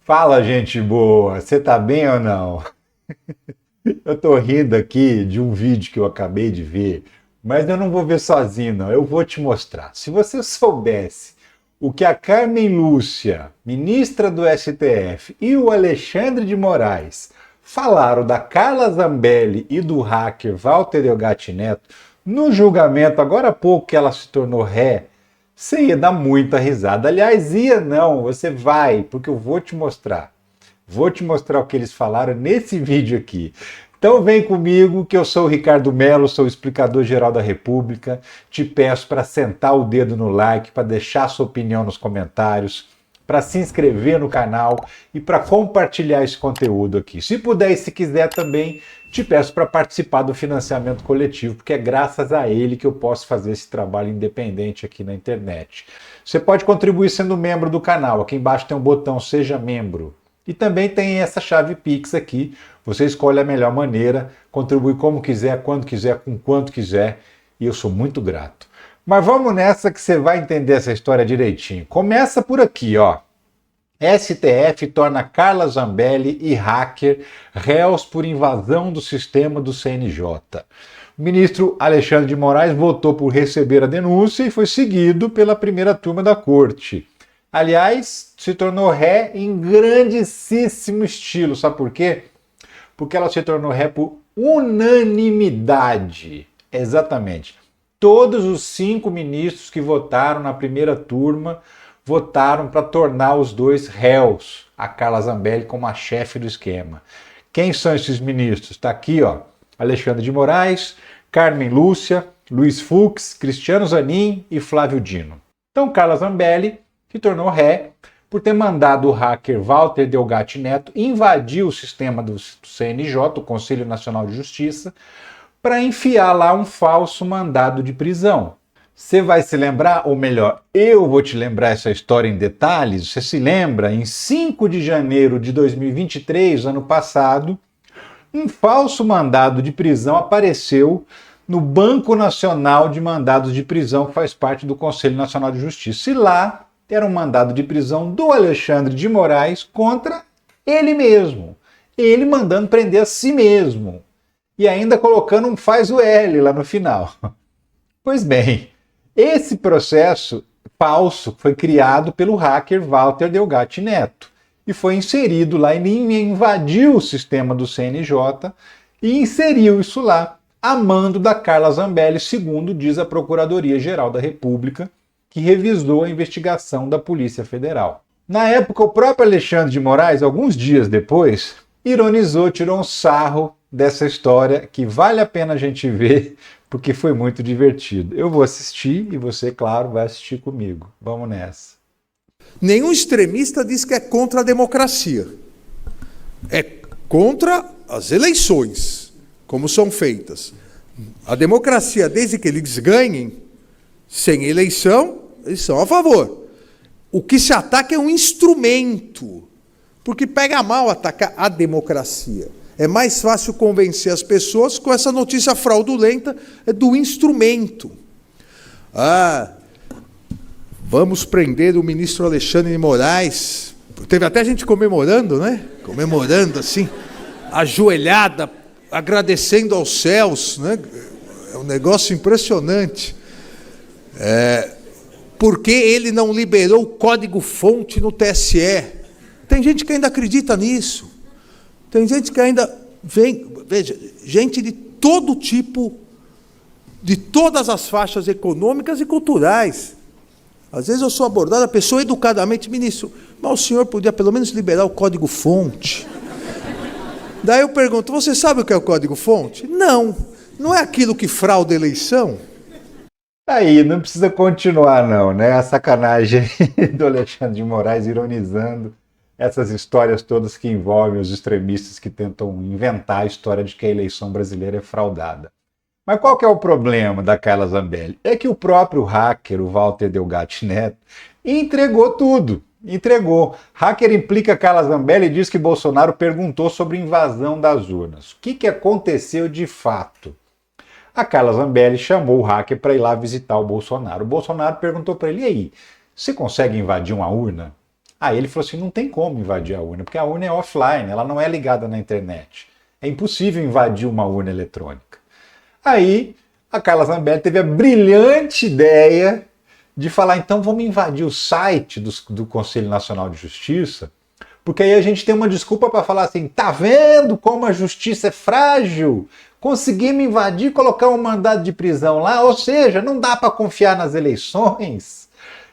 Fala, gente boa, você tá bem ou não? Eu tô rindo aqui de um vídeo que eu acabei de ver, mas eu não vou ver sozinho, não. Eu vou te mostrar. Se você soubesse o que a Carmen Lúcia, ministra do STF, e o Alexandre de Moraes falaram da Carla Zambelli e do hacker Walter Delgatti Neto no julgamento, agora há pouco que ela se tornou ré, você ia dar muita risada. Aliás, ia não, você vai, porque eu vou te mostrar. Vou te mostrar o que eles falaram nesse vídeo aqui. Então vem comigo, que eu sou o Ricardo Mello, sou o explicador geral da República. Te peço para sentar o dedo no like, para deixar sua opinião nos comentários, para se inscrever no canal e para compartilhar esse conteúdo aqui. Se puder e se quiser também, te peço para participar do financiamento coletivo, porque é graças a ele que eu posso fazer esse trabalho independente aqui na internet. Você pode contribuir sendo membro do canal. Aqui embaixo tem um botão Seja Membro. E também tem essa chave Pix aqui. Você escolhe a melhor maneira, contribui como quiser, quando quiser, com quanto quiser. E eu sou muito grato. Mas vamos nessa que você vai entender essa história direitinho. Começa por aqui, ó. STF torna Carla Zambelli e hacker réus por invasão do sistema do CNJ. O ministro Alexandre de Moraes votou por receber a denúncia e foi seguido pela primeira turma da corte. Aliás, se tornou ré em grandíssimo estilo. Sabe por quê? Porque ela se tornou ré por unanimidade. Exatamente. Todos os 5 ministros que votaram na primeira turma votaram para tornar os dois réus, a Carla Zambelli como a chefe do esquema. Quem são esses ministros? Está aqui, ó. Alexandre de Moraes, Carmen Lúcia, Luiz Fux, Cristiano Zanin e Flávio Dino. Então, Carla Zambelli se tornou ré por ter mandado o hacker Walter Delgatti Neto invadir o sistema do CNJ, o Conselho Nacional de Justiça, para enfiar lá um falso mandado de prisão. Você vai se lembrar, ou melhor, eu vou te lembrar essa história em detalhes. Você se lembra, em 5 de janeiro de 2023, ano passado, um falso mandado de prisão apareceu no Banco Nacional de Mandados de Prisão, que faz parte do Conselho Nacional de Justiça. E lá era um mandado de prisão do Alexandre de Moraes contra ele mesmo. Ele mandando prender a si mesmo. E ainda colocando um faz o L lá no final. Pois bem, esse processo falso foi criado pelo hacker Walter Delgatti Neto e foi inserido lá. Ele invadiu o sistema do CNJ e inseriu isso lá a mando da Carla Zambelli, segundo diz a Procuradoria-Geral da República, que revisou a investigação da Polícia Federal. Na época, o próprio Alexandre de Moraes, alguns dias depois, ironizou, tirou um sarro dessa história que vale a pena a gente ver, porque foi muito divertido. Eu vou assistir e você, claro, vai assistir comigo. Vamos nessa. Nenhum extremista diz que é contra a democracia. É contra as eleições, como são feitas. A democracia, desde que eles ganhem, sem eleição, eles são a favor. O que se ataca é um instrumento, porque pega mal atacar a democracia. É mais fácil convencer as pessoas com essa notícia fraudulenta do instrumento. Vamos prender o ministro Alexandre de Moraes. Teve até gente comemorando, né? Comemorando assim, ajoelhada, agradecendo aos céus, né? É um negócio impressionante. Porque ele não liberou o código-fonte no TSE. Tem gente que ainda acredita nisso. Tem gente que ainda vem, veja, gente de todo tipo, de todas as faixas econômicas e culturais. Às vezes eu sou abordado, a pessoa educadamente, ministro, mas o senhor podia pelo menos liberar o código-fonte. Daí eu pergunto, você sabe o que é o código-fonte? Não, não é aquilo que frauda a eleição? Aí, não precisa continuar não, né? A sacanagem do Alexandre de Moraes ironizando essas histórias todas que envolvem os extremistas que tentam inventar a história de que a eleição brasileira é fraudada. Mas qual que é o problema da Carla Zambelli? É que o próprio hacker, o Walter Delgatti Neto, entregou tudo. Entregou. Hacker implica Carla Zambelli e diz que Bolsonaro perguntou sobre invasão das urnas. O que aconteceu de fato? A Carla Zambelli chamou o hacker para ir lá visitar o Bolsonaro. O Bolsonaro perguntou para ele, e aí, você consegue invadir uma urna? Aí ele falou assim, não tem como invadir a urna, porque a urna é offline, ela não é ligada na internet. É impossível invadir uma urna eletrônica. Aí a Carla Zambelli teve a brilhante ideia de falar, então vamos invadir o site do Conselho Nacional de Justiça, porque aí a gente tem uma desculpa para falar assim, tá vendo como a justiça é frágil? Conseguimos invadir e colocar um mandado de prisão lá, ou seja, não dá para confiar nas eleições.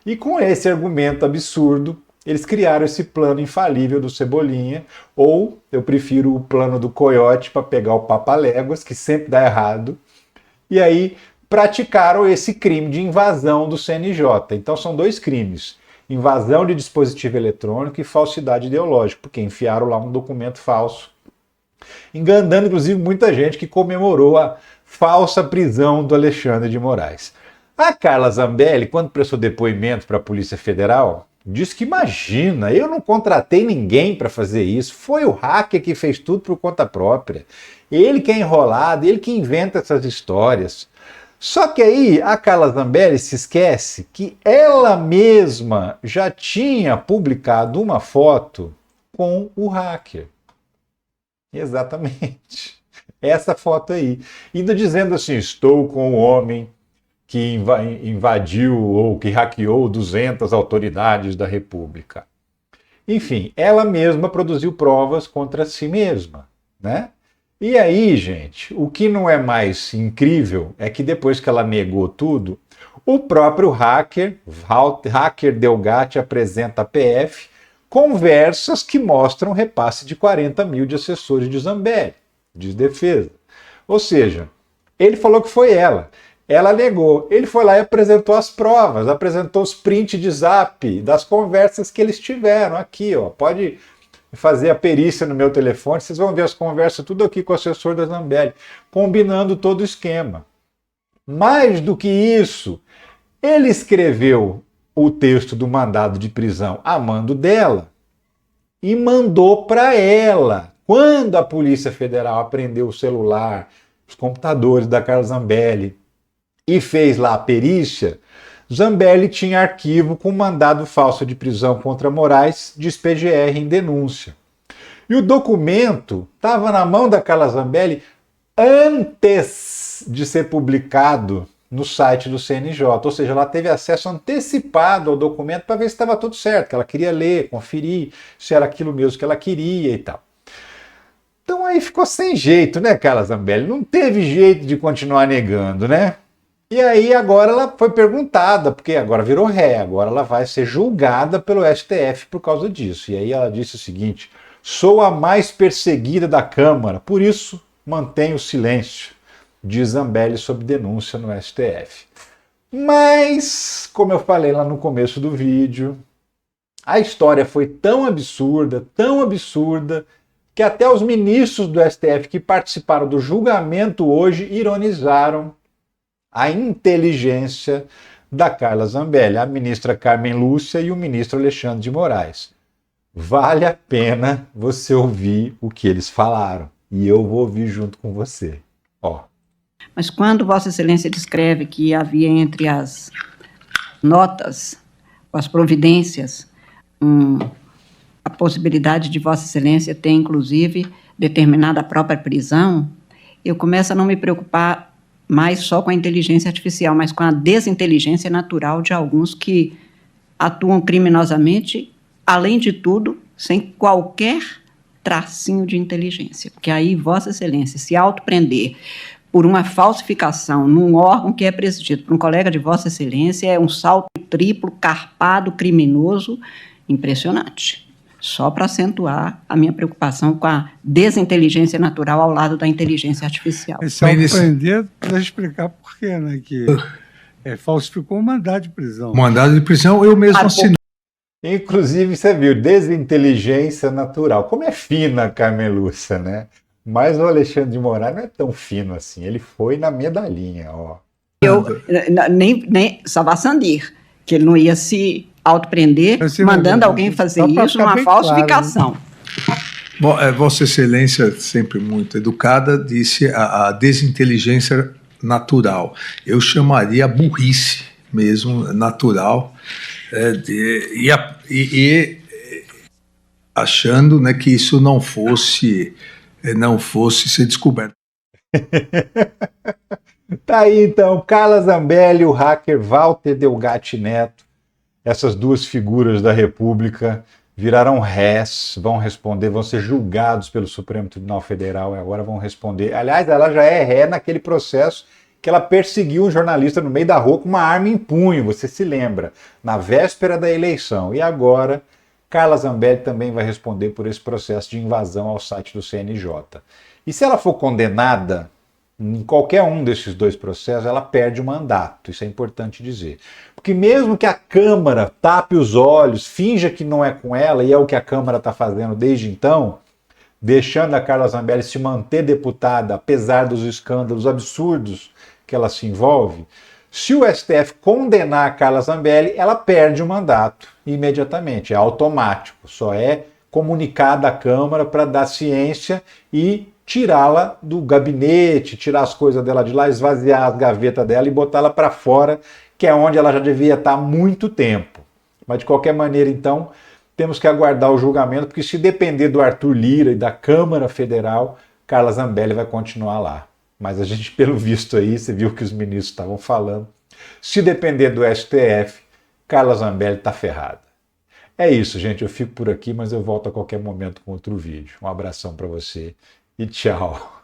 E com esse argumento absurdo, eles criaram esse plano infalível do Cebolinha, ou eu prefiro o plano do Coiote para pegar o Papaléguas, que sempre dá errado, e aí praticaram esse crime de invasão do CNJ. Então são dois crimes, invasão de dispositivo eletrônico e falsidade ideológica, porque enfiaram lá um documento falso, enganando inclusive muita gente que comemorou a falsa prisão do Alexandre de Moraes. A Carla Zambelli, quando prestou depoimento para a Polícia Federal, disse que imagina, eu não contratei ninguém para fazer isso, foi o hacker que fez tudo por conta própria. Ele que é enrolado, ele que inventa essas histórias. Só que aí a Carla Zambelli se esquece que ela mesma já tinha publicado uma foto com o hacker. Exatamente. Essa foto aí. Indo dizendo assim, estou com o homem que invadiu ou que hackeou 200 autoridades da República. Enfim, ela mesma produziu provas contra si mesma, né? E aí, gente, o que não é mais incrível é que depois que ela negou tudo, o próprio hacker Delgatti, apresenta a PF conversas que mostram repasse de 40 mil de assessores de Zambelli, de defesa. Ou seja, ele falou que foi ela. Ela negou. Ele foi lá e apresentou as provas, apresentou os prints de zap das conversas que eles tiveram. Aqui, ó, pode fazer a perícia no meu telefone, vocês vão ver as conversas tudo aqui com o assessor da Zambelli, combinando todo o esquema. Mais do que isso, ele escreveu o texto do mandado de prisão a mando dela e mandou para ela. Quando a Polícia Federal apreendeu o celular, os computadores da Carla Zambelli e fez lá a perícia, Zambelli tinha arquivo com mandado falso de prisão contra Moraes, diz PGR em denúncia. E o documento estava na mão da Carla Zambelli antes de ser publicado no site do CNJ, ou seja, ela teve acesso antecipado ao documento para ver se estava tudo certo, que ela queria ler, conferir se era aquilo mesmo que ela queria e tal. Então aí ficou sem jeito, né, Carla Zambelli? Não teve jeito de continuar negando, né? E aí agora ela foi perguntada, porque agora virou ré, agora ela vai ser julgada pelo STF por causa disso. E aí ela disse o seguinte, sou a mais perseguida da Câmara, por isso mantenho silêncio, diz Zambelli sob denúncia no STF. Mas, como eu falei lá no começo do vídeo, a história foi tão absurda, que até os ministros do STF que participaram do julgamento hoje ironizaram a inteligência da Carla Zambelli, a ministra Carmen Lúcia e o ministro Alexandre de Moraes. Vale a pena você ouvir o que eles falaram, e eu vou ouvir junto com você. Ó. Mas quando Vossa Excelência descreve que havia entre as notas, as providências, a possibilidade de Vossa Excelência ter, inclusive, determinado a própria prisão, eu começo a não me preocupar mais só com a inteligência artificial, mas com a desinteligência natural de alguns que atuam criminosamente, além de tudo, sem qualquer tracinho de inteligência. Porque aí Vossa Excelência se autoprender por uma falsificação num órgão que é presidido por um colega de Vossa Excelência é um salto triplo, carpado, criminoso, impressionante. Só para acentuar a minha preocupação com a desinteligência natural ao lado da inteligência artificial. Esse autoprender, para explicar por quê, né? Que falsificou o mandado de prisão. Mandado de prisão eu mesmo assinei. Inclusive, você viu, desinteligência natural. Como é fina a Carmen Lúcia, né? Mas o Alexandre de Moraes não é tão fino assim. Ele foi na medalhinha, ó. Nem Savassandir, que ele não ia se autoprender, mandando alguém fazer isso, uma falsificação. Claro, né? Bom, Vossa Excelência, sempre muito educada, disse a desinteligência natural. Eu chamaria a burrice mesmo, natural. achando, né, que isso não fosse ser descoberto. Tá aí então, Carla Zambelli e o hacker Walter Delgatti Neto, essas duas figuras da República viraram réis, vão responder, vão ser julgados pelo Supremo Tribunal Federal e agora vão responder. Aliás, ela já é ré naquele processo que ela perseguiu um jornalista no meio da rua com uma arma em punho, você se lembra, na véspera da eleição. E agora, Carla Zambelli também vai responder por esse processo de invasão ao site do CNJ. E se ela for condenada em qualquer um desses dois processos, ela perde o mandato, isso é importante dizer. Porque mesmo que a Câmara tape os olhos, finja que não é com ela, e é o que a Câmara está fazendo desde então, deixando a Carla Zambelli se manter deputada, apesar dos escândalos absurdos que ela se envolve, se o STF condenar a Carla Zambelli, ela perde o mandato imediatamente, é automático, só é comunicada à Câmara para dar ciência e tirá-la do gabinete, tirar as coisas dela de lá, esvaziar as gavetas dela e botá-la para fora, que é onde ela já devia estar há muito tempo. Mas de qualquer maneira, então, temos que aguardar o julgamento, porque se depender do Arthur Lira e da Câmara Federal, Carla Zambelli vai continuar lá. Mas a gente, pelo visto aí, você viu que os ministros estavam falando, se depender do STF, Carla Zambelli está ferrada. É isso, gente, eu fico por aqui, mas eu volto a qualquer momento com outro vídeo. Um abração para você e tchau.